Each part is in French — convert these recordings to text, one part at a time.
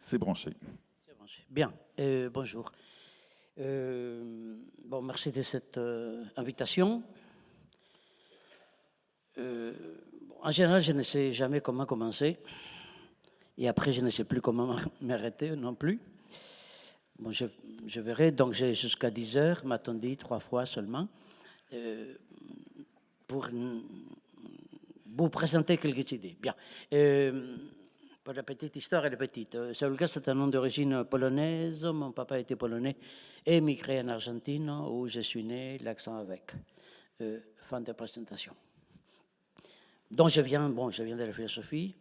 C'est branché. C'est branché. Bien, bonjour. Bon, merci de cette invitation. En général, je ne sais jamais comment commencer. Et après, je ne sais plus comment m'arrêter non plus. Bon, je verrai. Donc, j'ai jusqu'à 10 heures, m'a-t-on dit, 3 fois seulement, pour vous présenter quelques idées. Bien. Pour la petite histoire, elle est petite. Saulka, c'est un nom d'origine polonaise. Mon papa était polonais, émigré en Argentine, où je suis né, l'accent avec. Fin de présentation. Donc, je viens de la philosophie,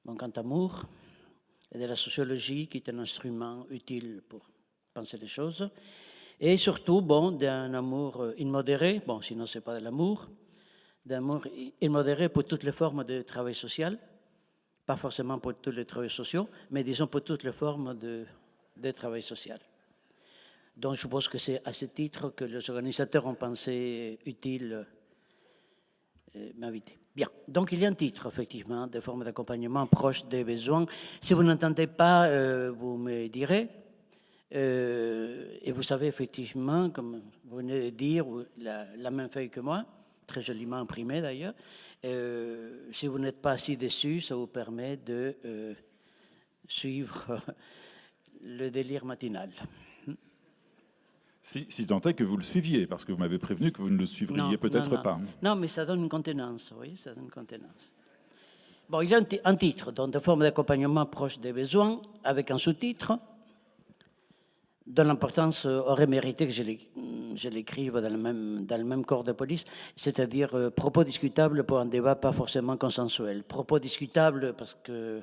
mon grand amour, et de la sociologie, qui est un instrument utile pour penser les choses. Et surtout, bon, d'un amour immodéré, bon, sinon, ce n'est pas de l'amour, d'un amour immodéré pour toutes les formes de travail social. Pas forcément pour tous les travaux sociaux, mais disons pour toutes les formes de travail social. Donc je pense que c'est à ce titre que les organisateurs ont pensé utile m'inviter. Bien, donc il y a un titre, effectivement, des formes d'accompagnement proches des besoins. Si vous n'entendez pas, vous me direz. Et vous savez, effectivement, comme vous venez de dire, la même feuille que moi, très joliment imprimée d'ailleurs, si vous n'êtes pas assis dessus, ça vous permet de suivre le délire matinal. Si tant est que vous le suiviez, parce que vous m'avez prévenu que vous ne le suivriez peut-être pas. Non, mais ça donne une contenance, oui, ça donne une contenance. Bon, il y a un titre, donc de forme d'accompagnement proche des besoins, avec un sous-titre, dont l'importance aurait mérité que je l'écrive dans le même corps de police, c'est-à-dire propos discutables pour un débat pas forcément consensuel. Propos discutables parce que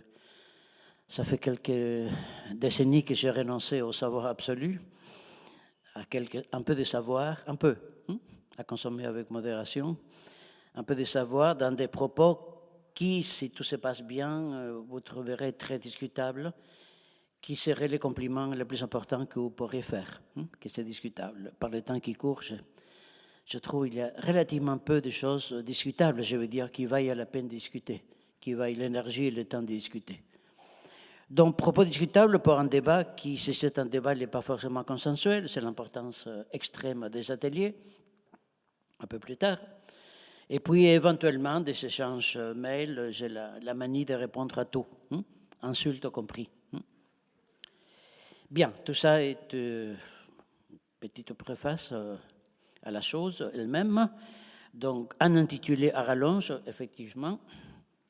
ça fait quelques décennies que j'ai renoncé au savoir absolu, à un peu de savoir, à consommer avec modération, un peu de savoir dans des propos qui, si tout se passe bien, vous trouverez très discutables, qui seraient les compliments les plus importants que vous pourrez faire, que c'est discutable. Par le temps qui court, je trouve qu'il y a relativement peu de choses discutables, je veux dire, qui vaillent à la peine de discuter, qui vaillent l'énergie et le temps de discuter. Donc, propos discutables pour un débat qui, si c'est un débat, n'est pas forcément consensuel, c'est l'importance extrême des ateliers, un peu plus tard. Et puis, éventuellement, des échanges mails, j'ai la manie de répondre à tout, insultes compris. Bien, tout ça est une petite préface à la chose elle-même. Donc, un intitulé à rallonge, effectivement.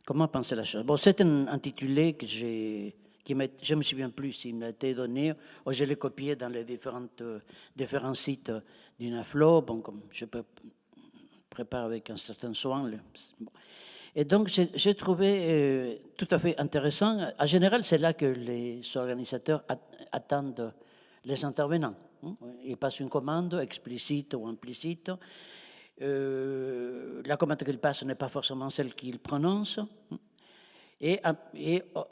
Comment penser la chose? Bon, c'est un intitulé que je ne me souviens plus s'il m'a été donné, ou je l'ai copié dans les différents sites d'UNAFLO, bon, comme je prépare avec un certain soin. Bon. Et donc, j'ai trouvé tout à fait intéressant. En général, c'est là que les organisateurs attendent les intervenants. Ils passent une commande explicite ou implicite. La commande qu'ils passent n'est pas forcément celle qu'ils prononcent. Et à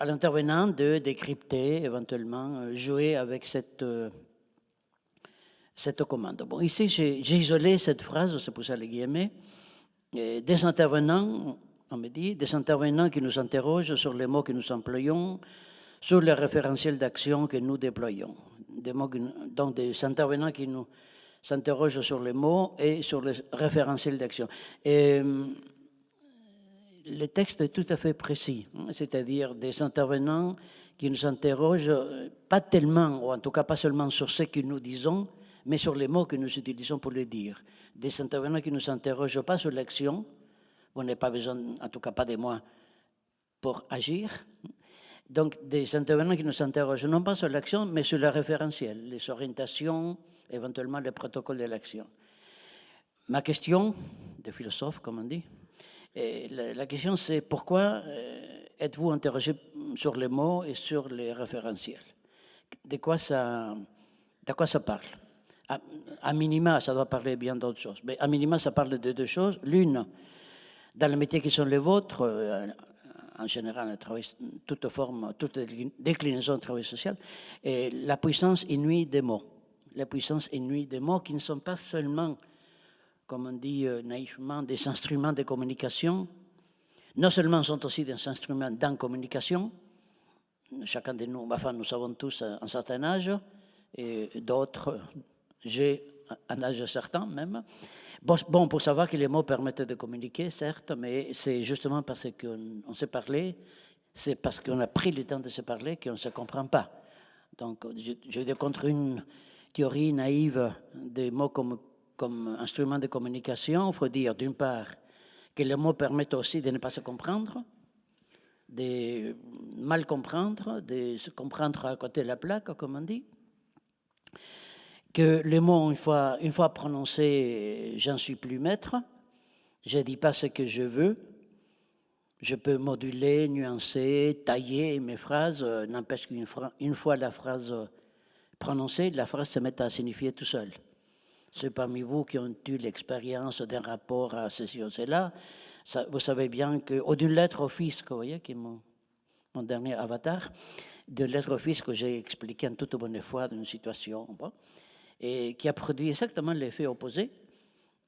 l'intervenant de décrypter, éventuellement, jouer avec cette commande. Bon, ici, j'ai isolé cette phrase, c'est pour ça les guillemets. Des intervenants, on me dit, des intervenants qui nous interrogent sur les mots que nous employons, sur les référentiels d'action que nous déployons. Donc, des intervenants qui nous s'interrogent sur les mots et sur les référentiels d'action. Le texte est tout à fait précis, c'est-à-dire des intervenants qui nous interrogent pas tellement, ou en tout cas pas seulement sur ce que nous disons, mais sur les mots que nous utilisons pour le dire. Des intervenants qui ne nous interrogent pas sur l'action, vous n'avez pas besoin, en tout cas pas de moi, pour agir. Donc des intervenants qui nous interrogent non pas sur l'action, mais sur le référentiel, les orientations, éventuellement les protocoles de l'action. Ma question, de philosophe comme on dit, la question c'est pourquoi êtes-vous interrogé sur les mots et sur les référentiels? De quoi ça parle? À minima, ça doit parler bien d'autres choses. Mais à minima, ça parle de deux choses. L'une, dans les métiers qui sont les vôtres, en général, toute forme, toute déclinaison de travail social, et la puissance inouïe des mots. La puissance inouïe des mots qui ne sont pas seulement, comme on dit naïvement, des instruments de communication, non seulement sont aussi des instruments dans communication, chacun de nous, enfin, nous avons tous un certain âge, et d'autres, j'ai un âge certain même. Bon, pour savoir que les mots permettent de communiquer, certes, mais c'est justement parce qu'on s'est parlé, c'est parce qu'on a pris le temps de se parler qu'on ne se comprend pas. Donc, je veux dire, contre une théorie naïve des mots comme instrument de communication, il faut dire, d'une part, que les mots permettent aussi de ne pas se comprendre, de mal comprendre, de se comprendre à côté de la plaque, comme on dit. Que les mots, une fois prononcés, j'en suis plus maître. Je ne dis pas ce que je veux. Je peux moduler, nuancer, tailler mes phrases. N'empêche qu'une fois la phrase prononcée, la phrase se met à signifier tout seul. Ceux parmi vous qui ont eu l'expérience d'un rapport à ceci ou cela, vous savez bien qu'au d'une lettre au fisc, vous voyez, qui est mon dernier avatar, de lettre au fisc que j'ai expliqué en toute bonne foi d'une situation, bon, et qui a produit exactement l'effet opposé.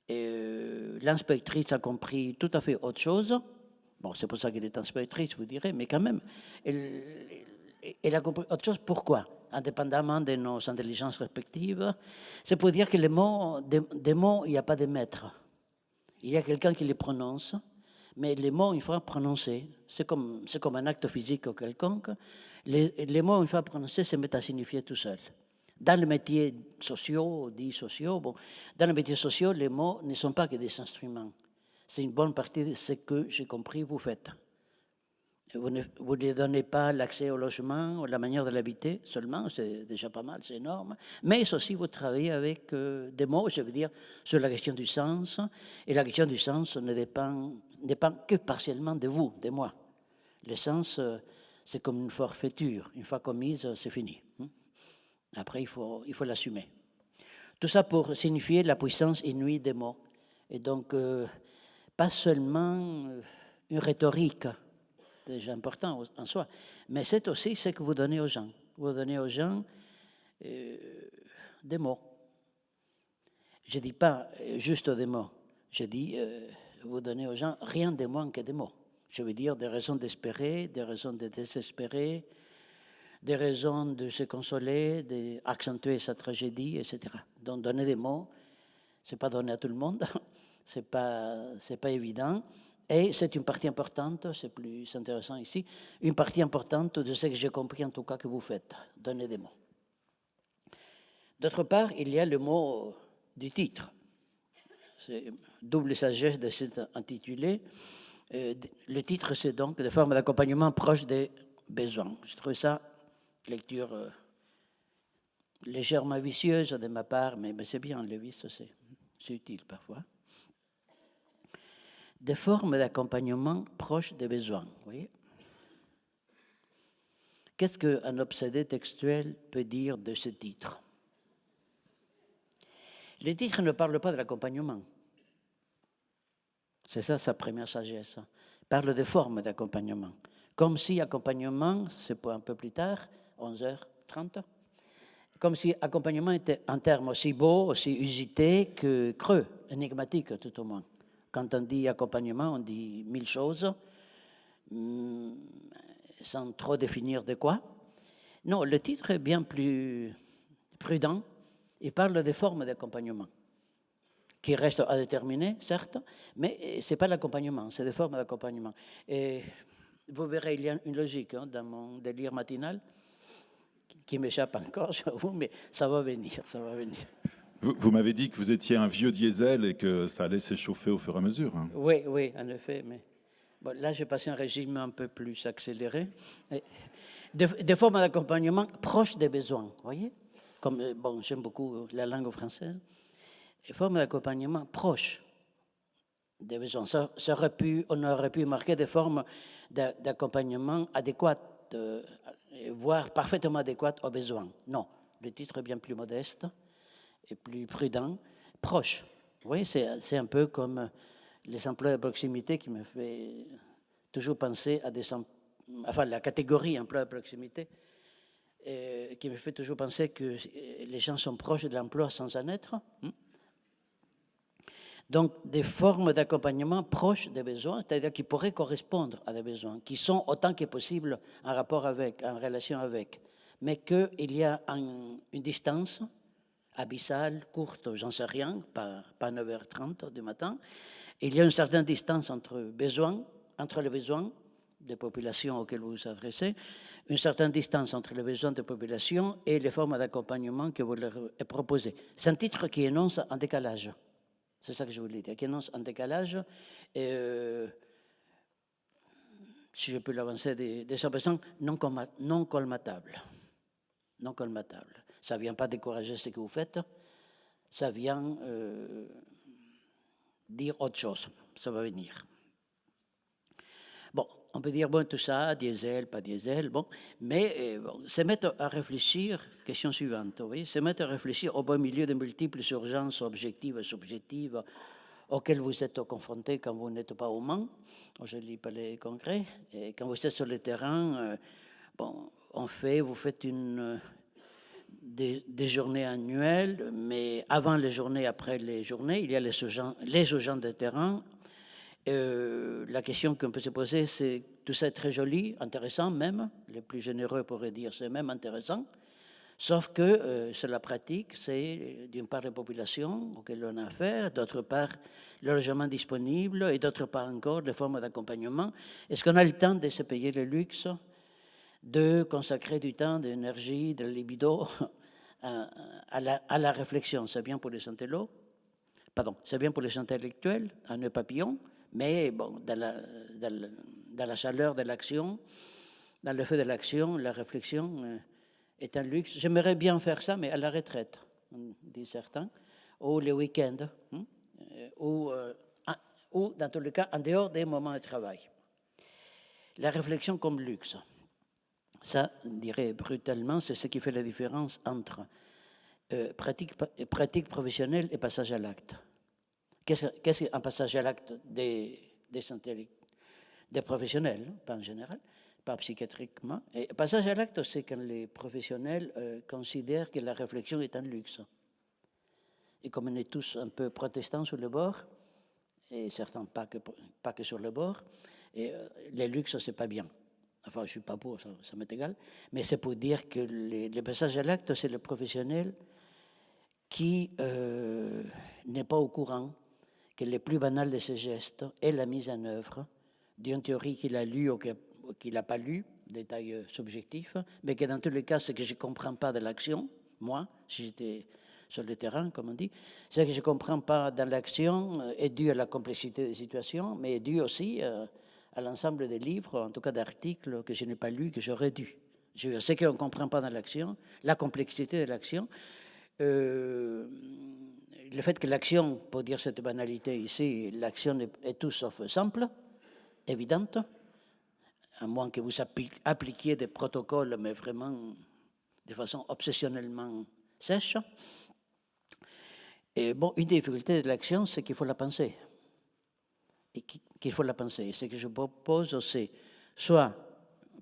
L'inspectrice a compris tout à fait autre chose. Bon, c'est pour ça qu'elle est inspectrice, vous direz, mais quand même, elle a compris autre chose. Pourquoi? Indépendamment de nos intelligences respectives, c'est pour dire que les mots, des mots, il n'y a pas de maître. Il y a quelqu'un qui les prononce, mais les mots, une fois prononcés, c'est comme un acte physique ou quelconque, les mots, une fois prononcés, se mettent à signifier tout seuls. Dans les métiers sociaux, dits sociaux, bon, dans les métiers sociaux, les mots ne sont pas que des instruments. C'est une bonne partie de ce que j'ai compris vous faites. Vous ne donnez pas l'accès au logement ou la manière de l'habiter seulement, c'est déjà pas mal, c'est énorme. Mais aussi, vous travaillez avec des mots, je veux dire, sur la question du sens. Et la question du sens ne dépend que partiellement de vous, de moi. Le sens, c'est comme une forfaiture. Une fois commise, c'est fini. Après, il faut l'assumer. Tout ça pour signifier la puissance inouïe des mots. Et donc, pas seulement une rhétorique, déjà important en soi, mais c'est aussi ce que vous donnez aux gens. Vous donnez aux gens des mots. Je ne dis pas juste des mots. Je dis, vous donnez aux gens rien de moins que des mots. Je veux dire des raisons d'espérer, des raisons de désespérer, des raisons de se consoler, d'accentuer sa tragédie, etc. Donc donner des mots, ce n'est pas donné à tout le monde, ce n'est pas évident. Et c'est une partie importante, c'est plus intéressant ici, une partie importante de ce que j'ai compris en tout cas que vous faites, donner des mots. D'autre part, il y a le mot du titre. C'est double sagesse de cet intitulé. Le titre, c'est donc des formes d'accompagnement proches des besoins. Je trouve ça lecture légèrement vicieuse de ma part, mais c'est bien, le vice, c'est utile parfois. Des formes d'accompagnement proches des besoins, vous voyez. Qu'est-ce qu'un obsédé textuel peut dire de ce titre? Le titre ne parle pas de l'accompagnement. C'est ça sa première sagesse. Il parle des formes d'accompagnement. Comme si accompagnement, c'est pour un peu plus tard, 11h30, comme si accompagnement était un terme aussi beau, aussi usité que creux, énigmatique tout au moins. Quand on dit accompagnement, on dit 1000 choses, sans trop définir de quoi. Non, le titre est bien plus prudent. Il parle des formes d'accompagnement, qui restent à déterminer, certes, mais ce n'est pas l'accompagnement, c'est des formes d'accompagnement. Et vous verrez, il y a une logique dans mon délire matinal qui m'échappe encore, j'avoue, mais ça va venir, ça va venir. Vous m'avez dit que vous étiez un vieux diesel et que ça allait s'échauffer au fur et à mesure. Hein. Oui, en effet, mais bon, là, j'ai passé un régime un peu plus accéléré. Des formes d'accompagnement proches des besoins, vous voyez? Comme, bon, j'aime beaucoup la langue française. Des formes d'accompagnement proches des besoins. On aurait pu marquer des formes d'accompagnement adéquates, voire parfaitement adéquates aux besoins. Non, le titre est bien plus modeste et plus prudent, proche. Vous voyez, c'est un peu comme les emplois de proximité qui me fait toujours penser à la catégorie emploi de proximité, qui me fait toujours penser que les gens sont proches de l'emploi sans en être. Donc, des formes d'accompagnement proches des besoins, c'est-à-dire qui pourraient correspondre à des besoins, qui sont autant que possible en rapport avec, en relation avec, mais qu'il y a une distance abyssale, courte, j'en sais rien, pas 9h30 du matin. Il y a une certaine distance entre les besoins des populations auxquelles vous vous adressez, une certaine distance entre les besoins des populations et les formes d'accompagnement que vous leur proposez. C'est un titre qui énonce un décalage. C'est ça que je voulais dire, qui énonce un décalage. Et, si je peux l'avancer de sa façon, non colmatable. Non colmatable. Ça ne vient pas décourager ce que vous faites, ça vient dire autre chose. Ça va venir. Bon, on peut dire, bon, tout ça, diesel, pas diesel, bon, mais bon, se mettre à réfléchir, question suivante, oui, se mettre à réfléchir au beau milieu de multiples urgences objectives et subjectives auxquelles vous êtes confrontés quand vous n'êtes pas au Mans, je ne lis pas les concrets, et quand vous êtes sur le terrain, bon, vous faites des journées annuelles, mais avant les journées, après les journées, il y a les urgences de terrain. La question qu'on peut se poser, c'est tout ça est très joli, intéressant même, les plus généreux pourraient dire c'est même intéressant, sauf que c'est la pratique, c'est d'une part les populations auxquelles on a affaire, d'autre part le logement disponible et d'autre part encore les formes d'accompagnement. Est-ce qu'on a le temps de se payer le luxe de consacrer du temps, de l'énergie, de la libido à la réflexion? C'est bien pour les intellos, c'est bien pour les intellectuels, un nœud papillon, mais bon, dans la chaleur de l'action, dans le feu de l'action, la réflexion est un luxe. J'aimerais bien faire ça, mais à la retraite, disent certains, ou les week-ends, ou dans tous les cas, en dehors des moments de travail. La réflexion comme luxe, ça, on dirait brutalement, c'est ce qui fait la différence entre pratique professionnelle et passage à l'acte. Qu'est-ce qu'un passage à l'acte des professionnels, pas en général, pas psychiatriquement. Et passage à l'acte, c'est quand les professionnels considèrent que la réflexion est un luxe. Et comme on est tous un peu protestants sur le bord, et certains pas que sur le bord, et les luxes, c'est pas bien. Enfin, je ne suis pas pour, ça m'est égal. Mais c'est pour dire que le passage à l'acte, c'est le professionnel qui n'est pas au courant que le plus banal de ses gestes est la mise en œuvre d'une théorie qu'il a lue ou qu'il n'a pas lue, détail subjectif, mais que dans tous les cas, ce que je ne comprends pas de l'action, moi, si j'étais sur le terrain, comme on dit, ce que je ne comprends pas dans l'action est dû à la complexité des situations, mais est dû aussi à l'ensemble des livres, en tout cas d'articles que je n'ai pas lus, que j'aurais dû. Je sais qu'on ne comprend pas dans l'action, la complexité de l'action, le fait que l'action, pour dire cette banalité ici, l'action est tout sauf simple, évidente, à moins que vous appliquiez des protocoles, mais vraiment de façon obsessionnellement sèche. Et bon, une difficulté de l'action, c'est qu'il faut la penser. Et qu'il faut la penser. Ce que je propose, c'est soit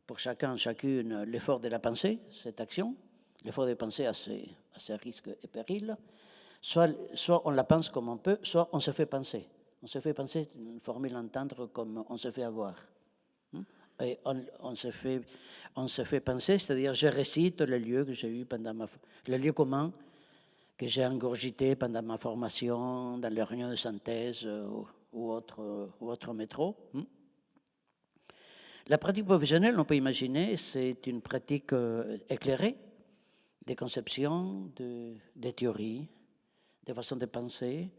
pour chacune, l'effort de la pensée, cette action, l'effort de penser à ses risques et périls, soit on la pense comme on peut, soit on se fait penser. On se fait penser, c'est une formule à entendre comme on se fait avoir. Et on se fait penser, c'est-à-dire je récite le lieu que j'ai eu le lieu commun que j'ai ingurgité pendant ma formation, dans les réunions de synthèse ou autre métro. La pratique professionnelle, on peut imaginer, c'est une pratique éclairée des conceptions, des théories, des façons de penser,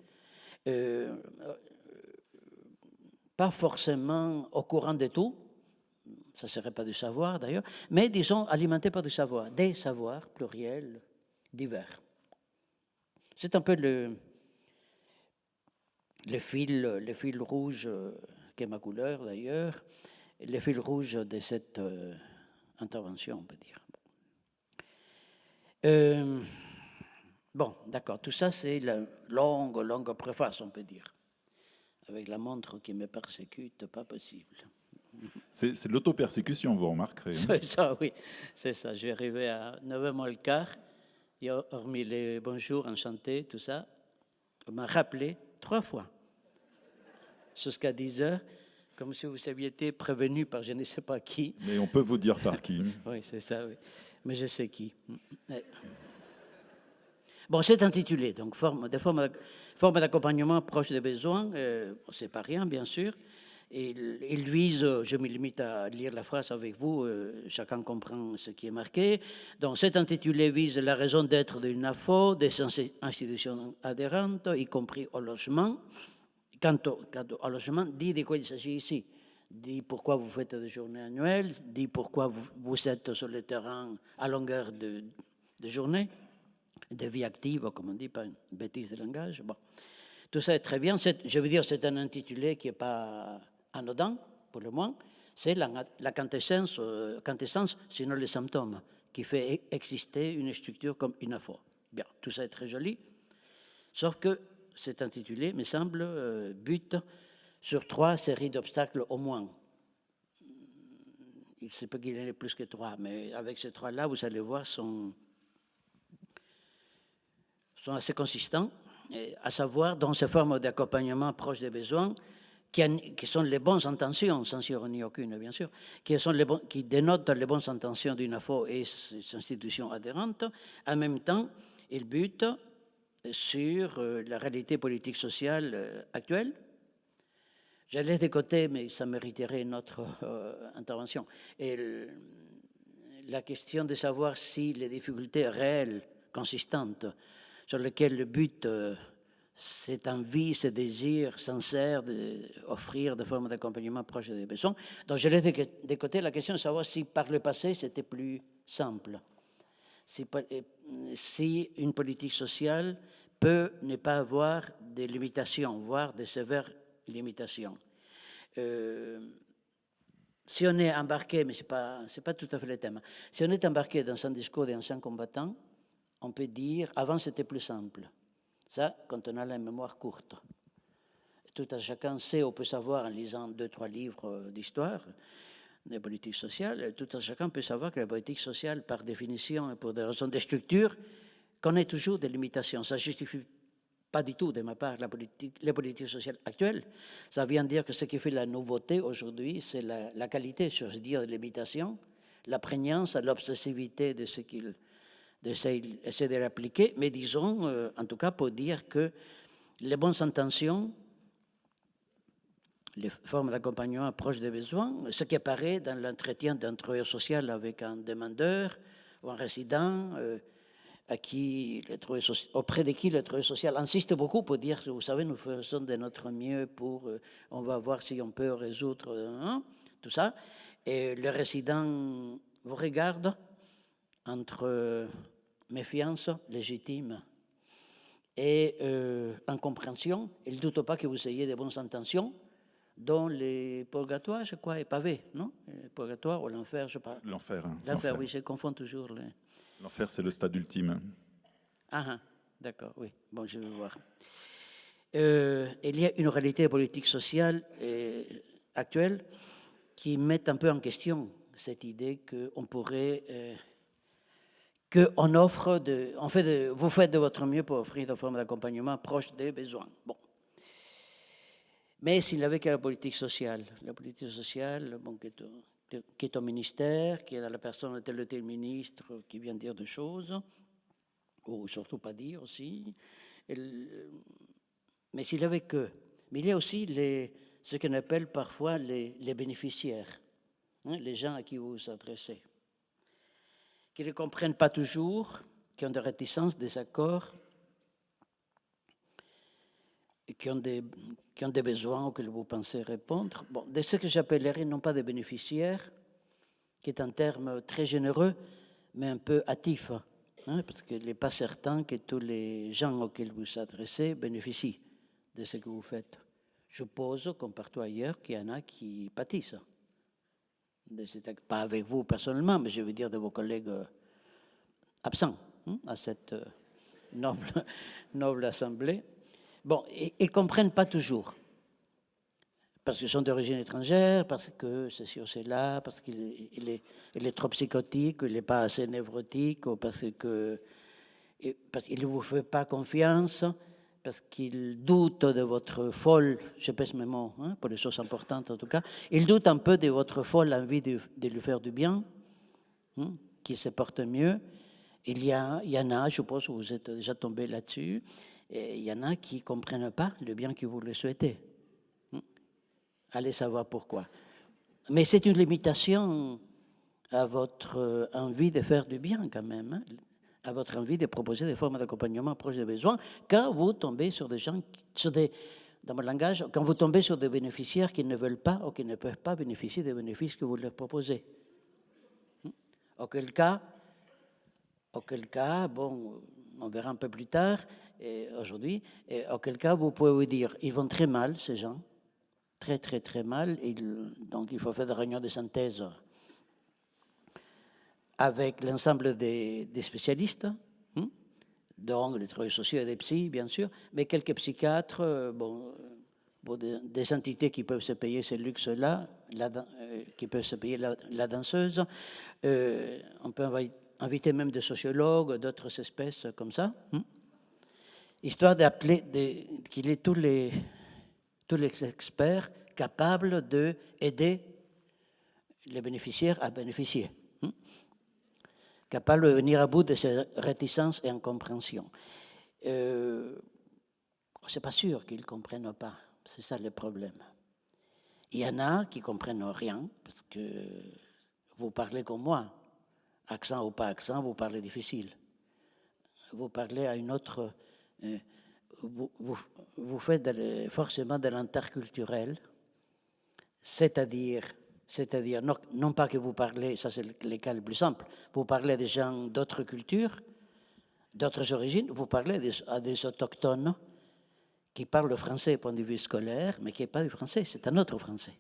pas forcément au courant de tout, ça ne serait pas du savoir d'ailleurs, mais disons alimenté par du savoir, des savoirs pluriels, divers. C'est un peu le fil rouge, qui est ma couleur d'ailleurs, le fil rouge de cette intervention, on peut dire. Bon, d'accord, tout ça c'est la longue préface, on peut dire. Avec la montre qui me persécute, pas possible. C'est de l'auto-persécution, vous remarquerez. C'est ça, oui, c'est ça. Je vais arriver à 9h moins le quart, et hormis les bonjours, enchanté, tout ça, on m'a rappelé 3 fois. jusqu'à 10 heures, comme si vous aviez été prévenu par je ne sais pas qui. Mais on peut vous dire par qui. Oui, c'est ça, oui. Mais je sais qui. Bon, c'est intitulé, donc forme d'accompagnement proche des besoins. C'est pas rien, bien sûr. Il vise, je me limite à lire la phrase avec vous, chacun comprend ce qui est marqué. Donc cet intitulé vise la raison d'être d'une AFO, des institutions adhérentes, y compris au logement. Quant au logement, dit de quoi il s'agit ici. Dit pourquoi vous faites des journées annuelles, dit pourquoi vous êtes sur le terrain à longueur de journée, de vie active, comme on dit, pas une bêtise de langage. Bon. Tout ça est très bien. Je veux dire, c'est un intitulé qui n'est pas anodin, pour le moins. C'est la quintessence, sinon les symptômes, qui fait exister une structure comme une AFO. Bien, tout ça est très joli. Sauf que cet intitulé, me semble, bute sur 3 séries d'obstacles au moins. Il se peut qu'il y en ait plus que 3, mais avec ces 3-là, vous allez voir, sont assez consistants, à savoir dans ces formes d'accompagnement proche des besoins, qui sont les bonnes intentions, sans ironie aucune, bien sûr, qui dénotent les bonnes intentions d'une AFO et ses institutions adhérentes. En même temps, ils butent sur la réalité politique sociale actuelle. Je laisse de côté, mais ça mériterait une autre intervention. Et la question de savoir si les difficultés réelles, consistantes, sur lesquelles le but, cette envie, ce désir sincère d'offrir des formes d'accompagnement proches des besoins. Donc je laisse de côté la question de savoir si par le passé c'était plus simple. Si une politique sociale peut ne pas avoir des limitations, voire des sévères limitations. Si on est embarqué, mais ce n'est pas tout à fait le thème, si on est embarqué dans un discours d'anciens combattants, on peut dire, avant c'était plus simple. Ça, quand on a la mémoire courte. Tout à chacun sait, on peut savoir en lisant 2-3 livres d'histoire, des politiques sociales, tout à chacun peut savoir que la politique sociale, par définition et pour des raisons de structure, connaît toujours des limitations. Ça ne justifie pas du tout, de ma part, les politiques sociales actuelles. Ça vient dire que ce qui fait la nouveauté aujourd'hui, c'est la qualité, je veux dire, de l'imitation, la prégnance, l'obsessivité de ce qu'il essaie de l'appliquer. Mais disons, en tout cas, pour dire que les bonnes intentions, les formes d'accompagnement proches des besoins, ce qui apparaît dans l'entretien d'un travailleur social avec un demandeur ou un résident, auprès de qui le travailleur social insiste beaucoup pour dire, vous savez, nous faisons de notre mieux pour, on va voir si on peut résoudre tout ça. Et le résident vous regarde entre méfiance légitime et incompréhension. Il ne doute pas que vous ayez de bonnes intentions, dont les purgatoires, je crois, est pavé, non? Le purgatoire ou l'enfer, je sais pas. L'enfer. L'enfer, oui, je confonds toujours. L'enfer, c'est le stade ultime. Ah, d'accord, oui. Bon, je vais voir. Il y a une réalité politique sociale actuelle qui met un peu en question cette idée qu'on pourrait... qu'on offre, vous faites de votre mieux pour offrir des formes d'accompagnement proches des besoins. Bon. Mais s'il n'y avait que la politique sociale, bon, qui est au ministère, qui est dans la personne de tel ou tel ministre qui vient dire des choses, ou surtout pas dire aussi. Mais s'il n'y avait que... Mais il y a aussi ce qu'on appelle parfois les bénéficiaires, hein, les gens à qui vous vous adressez, qui ne comprennent pas toujours, qui ont des réticences, des accords, et qui ont des besoins auxquels vous pensez répondre. Bon, de ce que j'appellerais non pas des bénéficiaires, qui est un terme très généreux, mais un peu hâtif, hein, parce qu'il n'est pas certain que tous les gens auxquels vous vous adressez bénéficient de ce que vous faites. Je suppose, comme partout ailleurs, qu'il y en a qui pâtissent. Pas avec vous personnellement, mais je veux dire de vos collègues absents à cette noble assemblée. Bon, ils ne comprennent pas toujours, parce qu'ils sont d'origine étrangère, parce que ceci ou cela, parce qu'il est trop psychotique, il n'est pas assez névrotique, ou parce qu'il ne vous fait pas confiance, parce qu'il doute de votre folle, je pèse mes mots, hein, pour les choses importantes en tout cas, il doute un peu de votre folle envie de lui faire du bien, hein, qu'il se porte mieux. Il y en a, je suppose que vous êtes déjà tombé là-dessus, et il y en a qui ne comprennent pas le bien que vous lui souhaitez. Hein. Allez savoir pourquoi. Mais c'est une limitation à votre envie de faire du bien quand même, hein, à votre envie de proposer des formes d'accompagnement proches des besoins, quand vous tombez sur des gens, dans mon langage, quand vous tombez sur des bénéficiaires qui ne veulent pas ou qui ne peuvent pas bénéficier des bénéfices que vous leur proposez. Auquel cas, bon, on verra un peu plus tard, aujourd'hui, auquel cas vous pouvez vous dire, ils vont très mal, ces gens, très très très mal, donc il faut faire des réunions de synthèse avec l'ensemble des spécialistes, donc des travailleurs sociaux et des psys, bien sûr, mais quelques psychiatres, bon, pour des entités qui peuvent se payer ce luxe-là, qui peuvent se payer la danseuse. On peut inviter même des sociologues, d'autres espèces comme ça, histoire qu'il y ait tous les experts capables d'aider les bénéficiaires à bénéficier, capables de venir à bout de ces réticences et incompréhensions. C'est pas sûr qu'ils ne comprennent pas, c'est ça le problème. Il y en a qui ne comprennent rien, parce que vous parlez comme moi, accent ou pas accent, vous parlez difficile. Vous parlez à une autre... vous faites forcément de l'interculturel, c'est-à-dire non pas que vous parlez, ça c'est le cas le plus simple, vous parlez à des gens d'autres cultures, d'autres origines, vous parlez à des autochtones qui parlent le français au point de vue scolaire, mais qui n'est pas du français, c'est un autre français.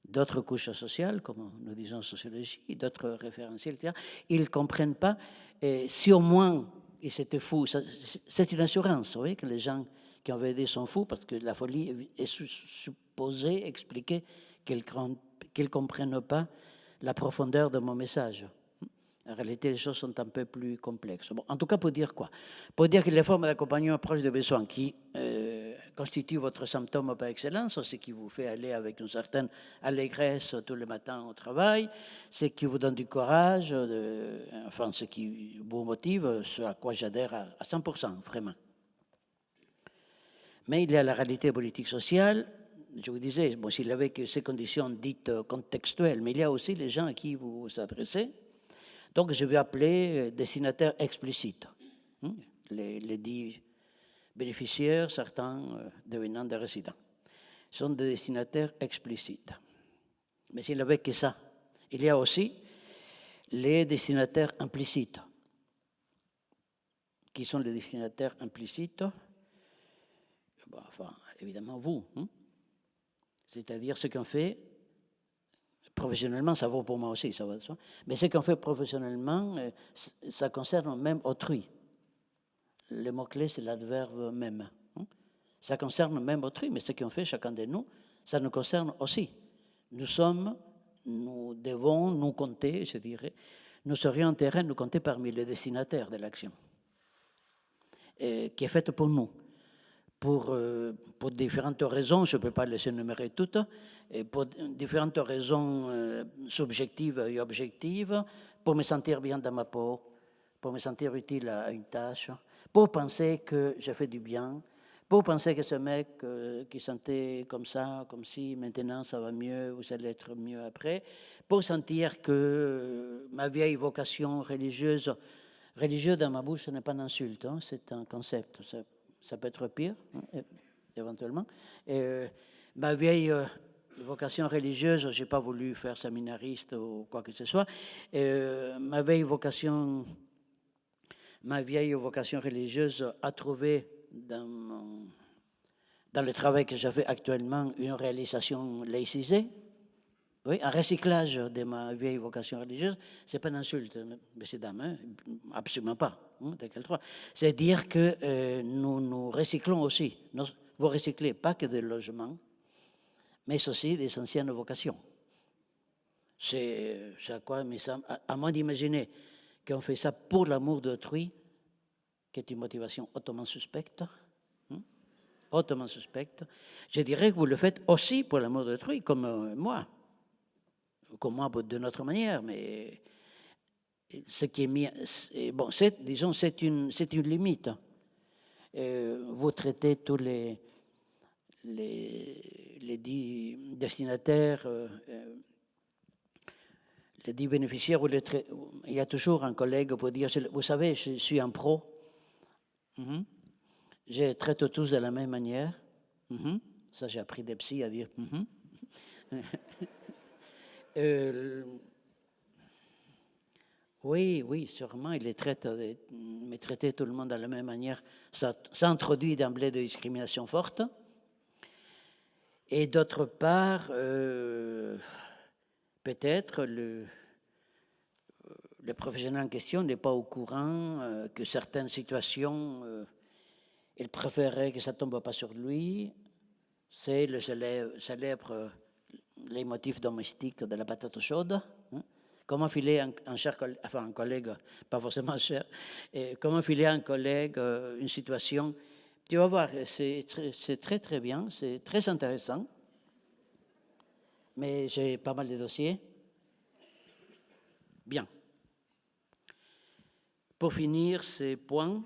D'autres couches sociales, comme nous disons en sociologie, d'autres référentiels, etc. Ils ne comprennent pas. Et si au moins ils s'étaient fous, c'est une assurance, vous voyez, que les gens qui ont aidé sont fous, parce que la folie est supposée expliquer qu'ils ne comprennent pas la profondeur de mon message. En réalité, les choses sont un peu plus complexes. Bon, en tout cas, pour dire quoi? Pour dire que les formes d'accompagnement proches des besoins qui constituent votre symptôme par excellence, ce qui vous fait aller avec une certaine allégresse tous les matins au travail, ce qui vous donne du courage, enfin, ce qui vous motive, ce à quoi j'adhère à 100%, vraiment. Mais il y a la réalité politique sociale. Je vous disais, bon, s'il y avait que ces conditions dites contextuelles, mais il y a aussi les gens à qui vous vous adressez. Donc, je vais appeler destinataires explicites. Les dits bénéficiaires, certains devenant des résidents, sont des destinataires explicites. Mais s'il n'y avait que ça, il y a aussi les destinataires implicites. Qui sont les destinataires implicites? Bon, enfin, évidemment, vous. C'est-à-dire ce qu'on fait professionnellement, ça vaut pour moi aussi, ça va de soi. Mais ce qu'on fait professionnellement, ça concerne même autrui. Le mot-clé, c'est l'adverbe même. Ça concerne même autrui, mais ce qu'on fait, chacun de nous, ça nous concerne aussi. Nous devons nous compter, je dirais, nous serions en terrain, nous compter parmi les destinataires de l'action, qui est faite pour nous. Pour différentes raisons, je ne peux pas les énumérer toutes, et pour différentes raisons subjectives et objectives, pour me sentir bien dans ma peau, pour me sentir utile à une tâche, pour penser que j'ai fait du bien, pour penser que ce mec qui sentait comme ça, comme si maintenant ça va mieux, vous allez être mieux après, pour sentir que ma vieille vocation religieuse dans ma bouche, ce n'est pas une insulte, hein, c'est un concept. Ça peut être pire, éventuellement. Ma vieille vocation religieuse, je n'ai pas voulu faire séminariste ou quoi que ce soit. Ma vieille vocation religieuse a trouvé dans le travail que je fais actuellement une réalisation laïcisée. Oui, un recyclage de ma vieille vocation religieuse, ce n'est pas une insulte, messieurs, dames, hein, absolument pas. C'est dire que nous recyclons aussi. Vous recyclez pas que des logements, mais aussi des anciennes vocations. C'est à quoi, à moins d'imaginer qu'on fait ça pour l'amour d'autrui, qui est une motivation hautement suspecte, hautement suspecte. Je dirais que vous le faites aussi pour l'amour d'autrui, comme moi d'une autre manière, mais ce qui est mis, bon, disons, c'est une limite. Vous traitez tous les dix destinataires, les 10 bénéficiaires, il y a toujours un collègue pour dire, vous savez, je suis un pro, je traite tous de la même manière. Ça, j'ai appris des psys à dire. Oui, sûrement, il les traite, mais traiter tout le monde de la même manière, ça introduit d'emblée de discrimination forte. Et d'autre part, peut-être le professionnel en question n'est pas au courant que certaines situations, il préférerait que ça ne tombe pas sur lui. C'est le célèbre leitmotiv domestique de la patate chaude. Comment filer un collègue, pas forcément cher, comment filer à un collègue une situation. Tu vas voir, c'est très très bien, c'est très intéressant. Mais j'ai pas mal de dossiers. Bien. Pour finir ces points,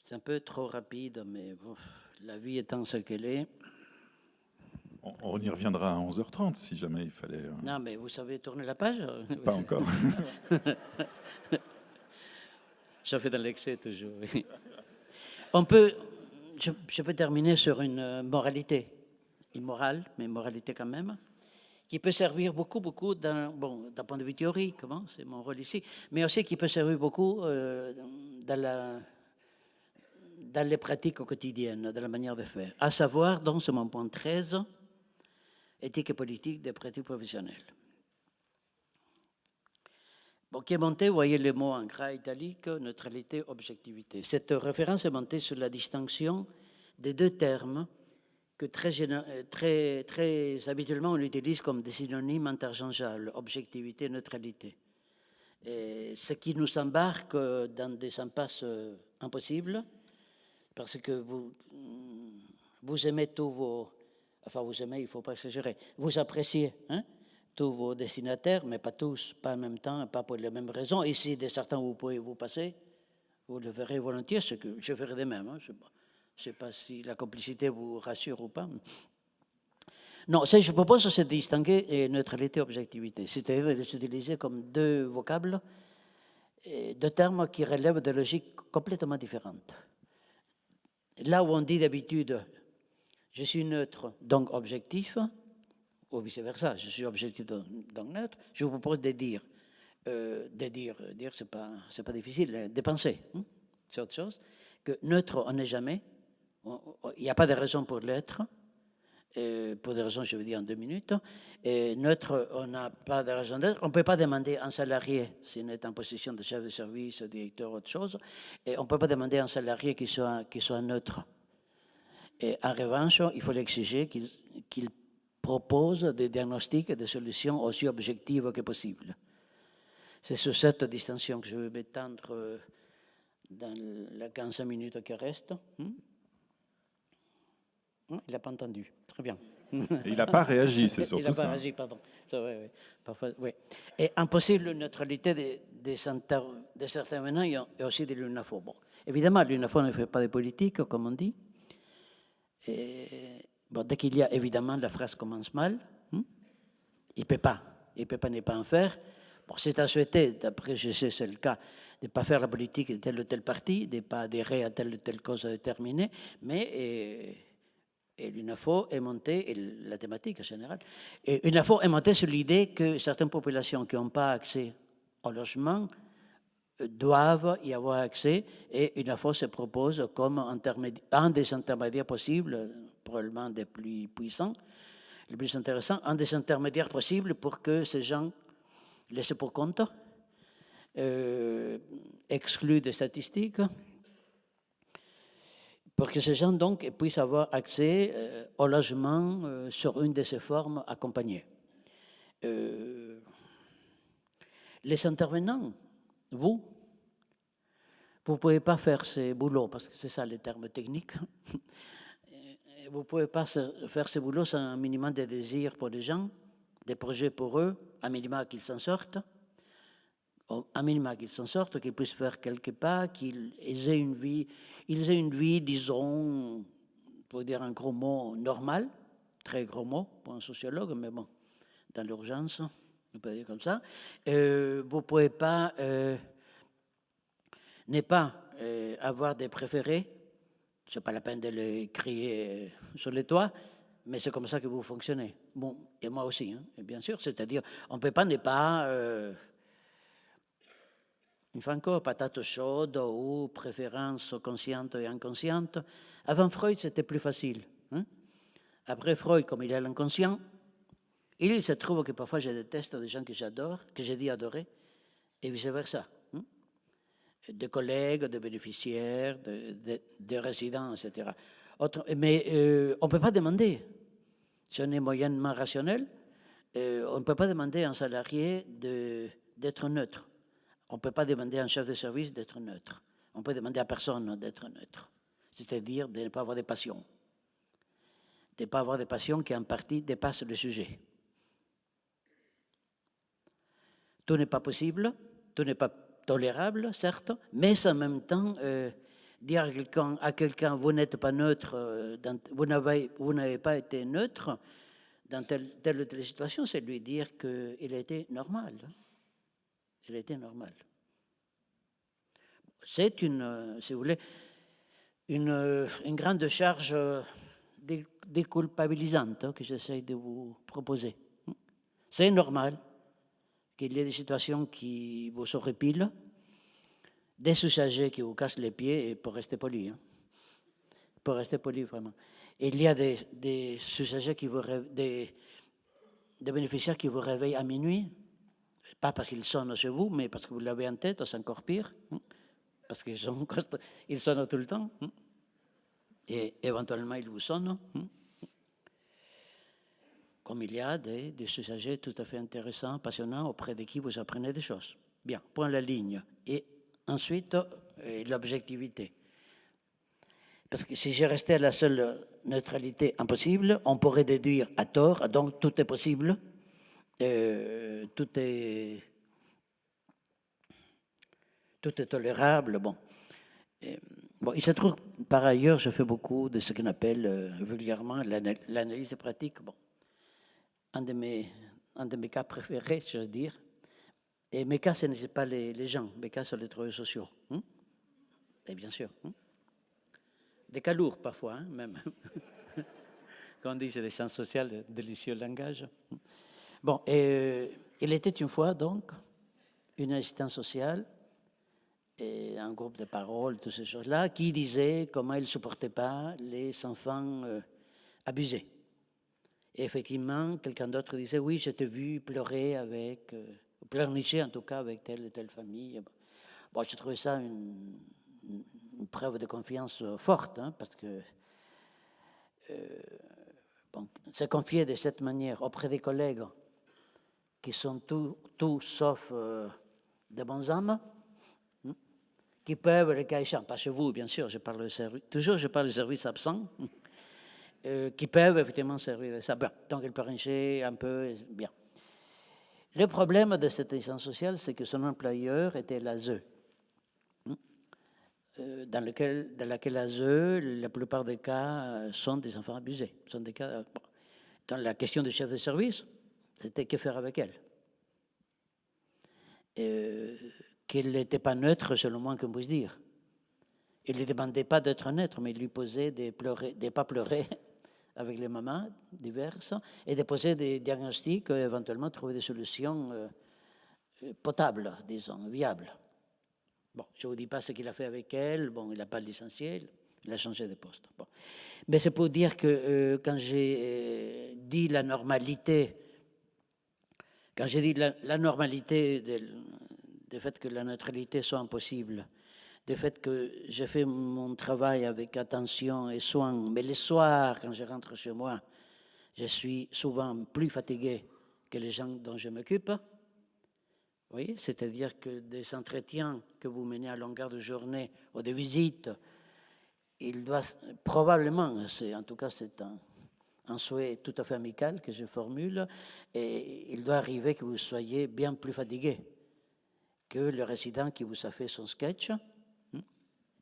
c'est un peu trop rapide, mais bon, la vie étant ce qu'elle est. On y reviendra à 11h30 si jamais il fallait... Non, mais vous savez tourner la page? Pas encore. Je fais dans l'excès toujours. Oui. On peut, je peux terminer sur une moralité, immorale, mais moralité quand même, qui peut servir beaucoup d'un point de vue théorique, c'est mon rôle ici, mais aussi qui peut servir beaucoup dans les pratiques quotidiennes, dans la manière de faire. À savoir, dans ce mon point 13, éthique et politique des pratiques professionnelles. Bon, qui est monté, vous voyez le mot en gras italique, neutralité, objectivité. Cette référence est montée sur la distinction des deux termes que très habituellement on utilise comme des synonymes interchangeables, objectivité et neutralité. Et ce qui nous embarque dans des impasses impossibles, parce que vous aimez tous vos... Enfin, vous aimez, il ne faut pas exagérer. Vous appréciez tous vos destinataires, mais pas tous, pas en même temps, pas pour les mêmes raisons. Et si de certains vous pouvez vous passer, vous le verrez volontiers, ce que je ferai de même. Je ne sais pas si la complicité vous rassure ou pas. Non, je propose de distinguer neutralité et objectivité, c'est-à-dire de les utiliser comme deux vocables, deux termes qui relèvent de logiques complètement différentes. Là où on dit d'habitude, je suis neutre, donc objectif, ou vice-versa, je suis objectif, donc neutre, je vous propose de dire c'est pas difficile, de penser, c'est autre chose, que neutre, on n'est jamais, il n'y a pas de raison pour l'être, pour des raisons, je vais dire en 2 minutes, et neutre, on n'a pas de raison d'être, on ne peut pas demander à un salarié, s'il est en position de chef de service, directeur, autre chose, et on ne peut pas demander à un salarié qu'il soit neutre. Et en revanche, il faut l'exiger qu'il propose des diagnostics et des solutions aussi objectives que possible. C'est sur cette distinction que je vais m'étendre dans les 15 minutes qui restent. Il n'a pas entendu. Très bien. Et il n'a pas réagi, c'est surtout ça. Il n'a pas réagi, pardon. Oui. Parfois, oui. Et impossible neutralité des intervenants et aussi de l'UNAFO. Bon, évidemment, l'UNAFO ne fait pas de politique, comme on dit. Dès qu'il y a, évidemment, la phrase commence mal, il ne peut pas ne pas en faire. Bon, c'est à souhaiter, d'après je sais, c'est le cas, de ne pas faire la politique de tel ou tel parti, de ne pas adhérer à telle ou telle cause déterminée, mais l'UNAFO est montée, et la thématique en général, et l'UNAFO est montée sur l'idée que certaines populations qui n'ont pas accès au logement doivent y avoir accès, et l'UNAFO se propose comme un des intermédiaires possibles, probablement des plus puissants, les plus intéressants, un des intermédiaires possibles pour que ces gens laissés pour compte, exclus des statistiques, pour que ces gens donc puissent avoir accès au logement sur une de ces formes accompagnées. Les intervenants, vous Vous ne pouvez pas faire ces boulots, parce que c'est ça les termes techniques. Vous ne pouvez pas faire ces boulots sans un minimum de désir pour les gens, des projets pour eux, un minimum qu'ils s'en sortent, qu'ils puissent faire quelques pas, qu'ils aient une vie, disons, pour dire un gros mot, normal, très gros mot pour un sociologue, mais bon, dans l'urgence, on peut dire comme ça. Vous ne pouvez pas ne pas avoir des préférés. Ce n'est pas la peine de les crier sur les toits, mais c'est comme ça que vous fonctionnez. Bon, et moi aussi, hein, et bien sûr. C'est-à-dire, on ne peut pas ne pas... une fois encore, patate chaude ou préférence consciente et inconsciente. Avant Freud, c'était plus facile. Hein? Après Freud, comme il est l'inconscient, il se trouve que parfois je déteste des gens que j'adore, que j'ai dit adorer, et vice-versa. Hein? De collègues, de bénéficiaires, de résidents, etc. Mais on ne peut pas demander, si on est moyennement rationnel, on ne peut pas demander à un salarié d'être neutre. On ne peut pas demander à un chef de service d'être neutre. On peut demander à personne d'être neutre. C'est-à-dire de ne pas avoir de passion. De ne pas avoir de passion qui en partie dépasse le sujet. Tout n'est pas possible, tout n'est pas tolérable, certes, mais en même temps, dire à quelqu'un vous n'êtes pas neutre, vous n'avez pas été neutre dans telle ou telle situation, c'est lui dire qu'il a été normal. Il a été normal. C'est si vous voulez, une grande charge déculpabilisante que j'essaie de vous proposer. C'est normal qu'il y ait des situations qui vous horripilent, des usagers qui vous cassent les pieds, et pour rester poli, hein, pour rester poli vraiment. Et il y a des usagers des bénéficiaires qui vous réveillent à minuit, pas parce qu'ils sonnent chez vous, mais parce que vous l'avez en tête, c'est encore pire, hein, parce qu'ils sonnent tout le temps, hein, et éventuellement ils vous sonnent. Hein. Comme il y a des usagers tout à fait intéressants, passionnants, auprès de qui vous apprenez des choses. Bien, point la ligne. Et ensuite, l'objectivité. Parce que si je restais à la seule neutralité impossible, on pourrait déduire à tort, donc tout est possible, tout est tolérable. Bon. Bon, il se trouve, par ailleurs, je fais beaucoup de ce qu'on appelle vulgairement l'analyse pratique. Bon. Un de mes cas préférés, j'ose dire. Et mes cas, ce n'est pas les gens, mes cas, sont les travailleurs sociaux. Hein? Et bien sûr. Hein? Des cas lourds, parfois, hein, même. Quand on dit c'est les sciences sociales, délicieux langage. Bon, il était une fois, donc, une assistante sociale, et un groupe de parole, toutes ces choses-là, qui disait comment il ne supportait pas les enfants abusés. Et effectivement, quelqu'un d'autre disait, oui, je t'ai vu pleurer pleurnicher en tout cas avec telle ou telle famille. Bon, je trouvais ça une preuve de confiance forte, hein, parce que se confier de cette manière auprès des collègues qui sont tout sauf de bons âmes, hein, qui peuvent, le cas échéant, pas chez vous, bien sûr, je parle du service absent, qui peuvent effectivement servir de ça. Bien, donc il peut rincher un peu, bien. Le problème de cette assistance sociale, c'est que son employeur était l'ASE, dans laquelle l'ASE, la plupart des cas, sont des enfants abusés. Sont des cas, bon. Dans la question du chef de service, c'était que faire avec elle. Qu'elle n'était pas neutre, c'est le moins qu'on puisse dire. Il ne lui demandait pas d'être neutre, mais il lui posait de ne pas pleurer avec les mamans diverses, et de poser des diagnostics, éventuellement trouver des solutions potables, disons, viables. Bon, je ne vous dis pas ce qu'il a fait avec elle, bon, il n'a pas licencié, il a changé de poste. Bon. Mais c'est pour dire que quand j'ai dit la normalité, du fait que la neutralité soit impossible, du fait que j'ai fait mon travail avec attention et soin, mais le soir, quand je rentre chez moi, je suis souvent plus fatigué que les gens dont je m'occupe. Oui, c'est-à-dire que des entretiens que vous menez à longueur de journée ou des visites, il doit probablement, en tout cas c'est un souhait tout à fait amical que je formule, et il doit arriver que vous soyez bien plus fatigué que le résident qui vous a fait son sketch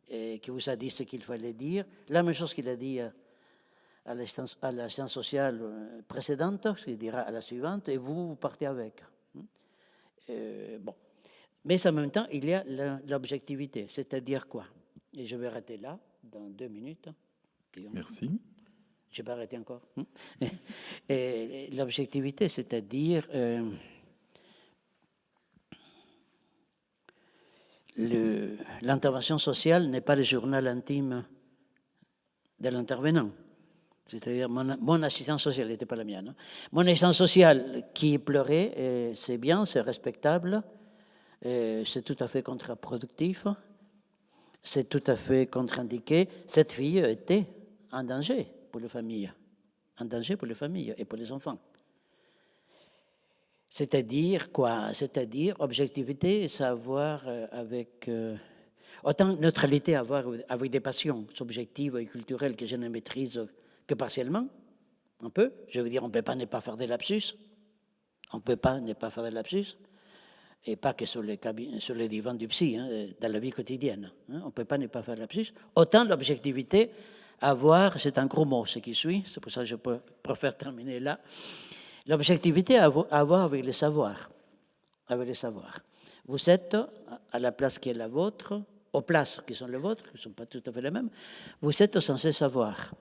et qui vous a dit ce qu'il fallait dire. La même chose qu'il a dit à la séance sociale précédente, ce qu'il dira à la suivante, et vous partez avec. Bon. Mais en même temps, il y a l'objectivité, c'est-à-dire quoi? Et je vais arrêter là, dans 2 minutes. Merci. Je vais arrêter encore. Et l'objectivité, c'est-à-dire l'intervention sociale n'est pas le journal intime de l'intervenant. C'est-à-dire mon assistance sociale n'était pas la mienne. Hein. Mon assistance sociale qui pleurait, c'est bien, c'est respectable, c'est tout à fait contre-productif, c'est tout à fait contre-indiqué. Cette fille était en danger pour les familles, en danger pour les familles et pour les enfants. C'est-à-dire quoi? C'est-à-dire objectivité, savoir avec... autant neutralité avoir avec des passions subjectives et culturelles que je ne maîtrise que partiellement, un peu. Je veux dire, on ne peut pas ne pas faire des lapsus. On ne peut pas ne pas faire des lapsus. Et pas que sur les divans du psy, hein, dans la vie quotidienne. Hein, on ne peut pas ne pas faire de lapsus. Autant l'objectivité, avoir, c'est un gros mot, ce qui suit, c'est pour ça que je préfère terminer là. L'objectivité à avoir avec les savoirs. Avec les savoirs. Vous êtes à la place qui est la vôtre, aux places qui sont les vôtres, qui ne sont pas tout à fait les mêmes, vous êtes censé savoir.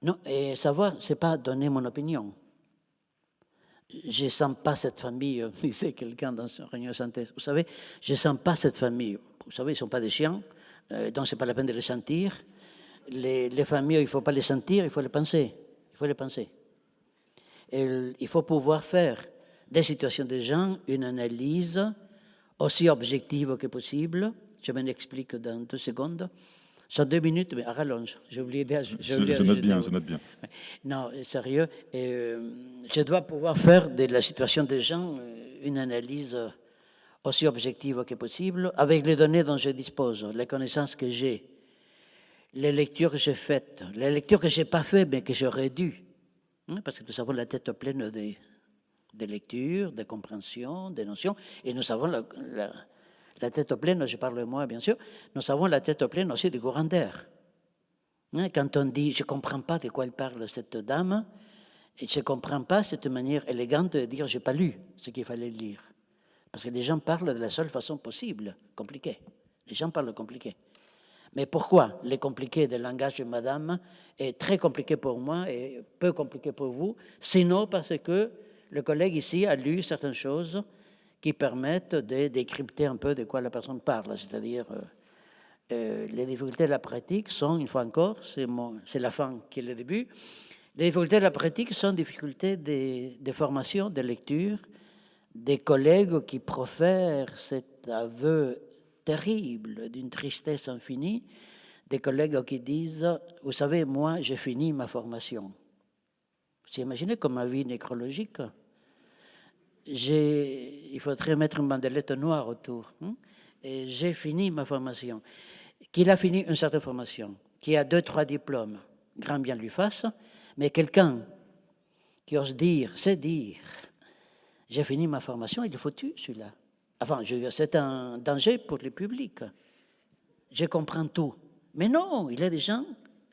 Non, et savoir, ce n'est pas donner mon opinion. Je ne sens pas cette famille, disait quelqu'un dans une réunion de synthèse. Vous savez, je ne sens pas cette famille. Vous savez, ils ne sont pas des chiens, donc ce n'est pas la peine de les sentir. Les familles, il ne faut pas les sentir, il faut les penser. Il faut les penser. Et il faut pouvoir faire des situations des gens une analyse aussi objective que possible. Je m'en explique dans 2 secondes. Sur 2 minutes, mais à rallonge. J'ai oublié de... Je note bien, je note bien. Non, sérieux. Je dois pouvoir faire de la situation des gens une analyse aussi objective que possible, avec les données dont je dispose, les connaissances que j'ai, les lectures que j'ai faites, les lectures que je n'ai pas faites, mais que j'aurais dû. Parce que nous avons la tête pleine de lectures, de compréhension, de notions, et nous avons la tête pleine, je parle de moi bien sûr, nous avons la tête pleine aussi de grandeur. Quand on dit « je ne comprends pas de quoi elle parle cette dame », et je ne comprends pas cette manière élégante de dire « je n'ai pas lu ce qu'il fallait lire ». Parce que les gens parlent de la seule façon possible, compliquée. Les gens parlent compliqué. Mais pourquoi le compliqué du langage de madame est très compliqué pour moi et peu compliqué pour vous? Sinon parce que le collègue ici a lu certaines choses qui permettent de décrypter un peu de quoi la personne parle. C'est-à-dire, les difficultés de la pratique sont, une fois encore, c'est la fin qui est le début, les difficultés de la pratique sont des difficultés de formation, de lecture, des collègues qui profèrent cet aveu terrible d'une tristesse infinie, des collègues qui disent « Vous savez, moi, j'ai fini ma formation. » Vous imaginez comme ma vie nécrologique, il faudrait mettre une bandelette noire autour. Et j'ai fini ma formation. Qu'il a fini une certaine formation, qui a 2-3 diplômes, grand bien lui fasse, mais quelqu'un qui ose dire, c'est dire, j'ai fini ma formation, il est foutu celui-là. Enfin, je veux dire, c'est un danger pour le public. Je comprends tout. Mais non, il y a des gens,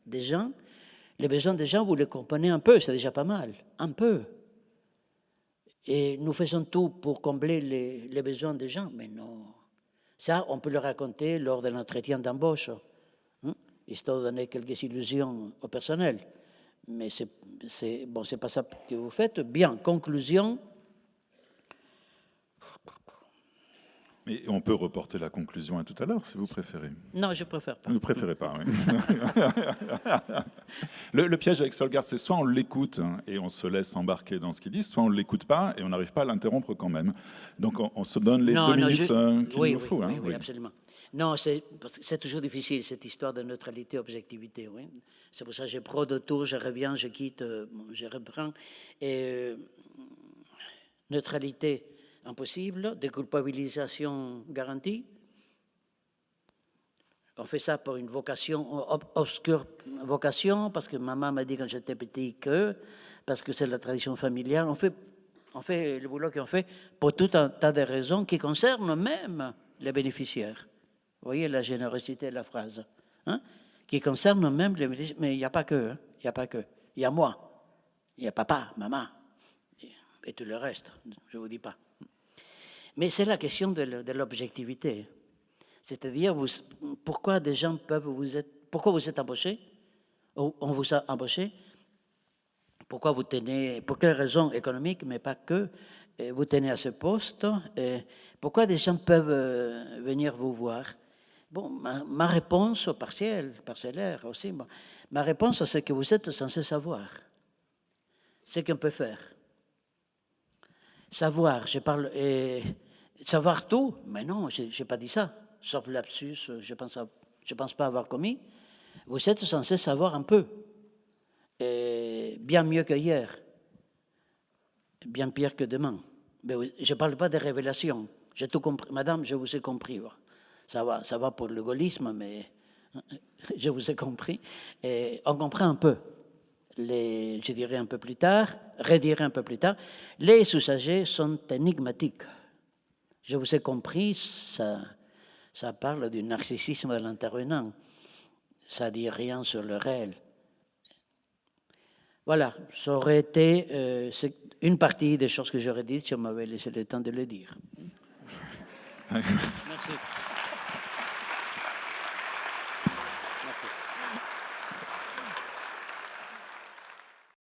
les besoins des gens, vous les comprenez un peu, c'est déjà pas mal, un peu. Et nous faisons tout pour combler les besoins des gens, mais non. Ça, on peut le raconter lors de l'entretien d'embauche, histoire de donner quelques illusions au personnel. Mais c'est pas ça que vous faites. Bien, conclusion. Mais on peut reporter la conclusion à tout à l'heure, si vous préférez. Non, je préfère pas. Vous ne préférez pas, oui. Le piège avec Solgard, c'est soit on l'écoute et on se laisse embarquer dans ce qu'il dit, soit on ne l'écoute pas et on n'arrive pas à l'interrompre quand même. Donc on se donne les 2 minutes qu'il nous faut. Oui, absolument. Non, c'est toujours difficile, cette histoire de neutralité, objectivité. Oui. C'est pour ça que je prends de tour, je reviens, je quitte, je reprends. Et, neutralité, impossible. Déculpabilisation garantie. On fait ça pour une vocation, obscure vocation, parce que maman m'a dit quand j'étais petit que, parce que c'est la tradition familiale. On fait le boulot qu'on fait pour tout un tas de raisons qui concernent même les bénéficiaires. Vous voyez la générosité de la phrase. Hein? Qui concerne même les bénéficiaires. Mais il n'y a pas que. Il n'y a pas que. Il y a moi. Il y a papa, maman. Et tout le reste. Je ne vous dis pas. Mais c'est la question de l'objectivité. C'est-à-dire, pourquoi des gens pourquoi vous êtes embauché, ou on vous a embauché, pourquoi vous tenez, pour quelles raisons économiques, mais pas que, vous tenez à ce poste, et pourquoi des gens peuvent venir vous voir. Bon, ma réponse parcellaire aussi, ma réponse, c'est que vous êtes censé savoir ce qu'on peut faire. Savoir, savoir tout, mais non, je n'ai pas dit ça. Sauf lapsus, je pense pas avoir commis, vous êtes censé savoir un peu, et bien mieux qu'hier, bien pire que demain. Mais je ne parle pas de révélations, j'ai tout compris. Madame, je vous ai compris. Ça va pour le gaullisme, mais je vous ai compris. Et on comprend un peu, je dirais un peu plus tard, redirai un peu plus tard, les usagers sont énigmatiques. Je vous ai compris, ça parle du narcissisme de l'intervenant. Ça ne dit rien sur le réel. Voilà, ça aurait été une partie des choses que j'aurais dites si on m'avait laissé le temps de le dire. Merci.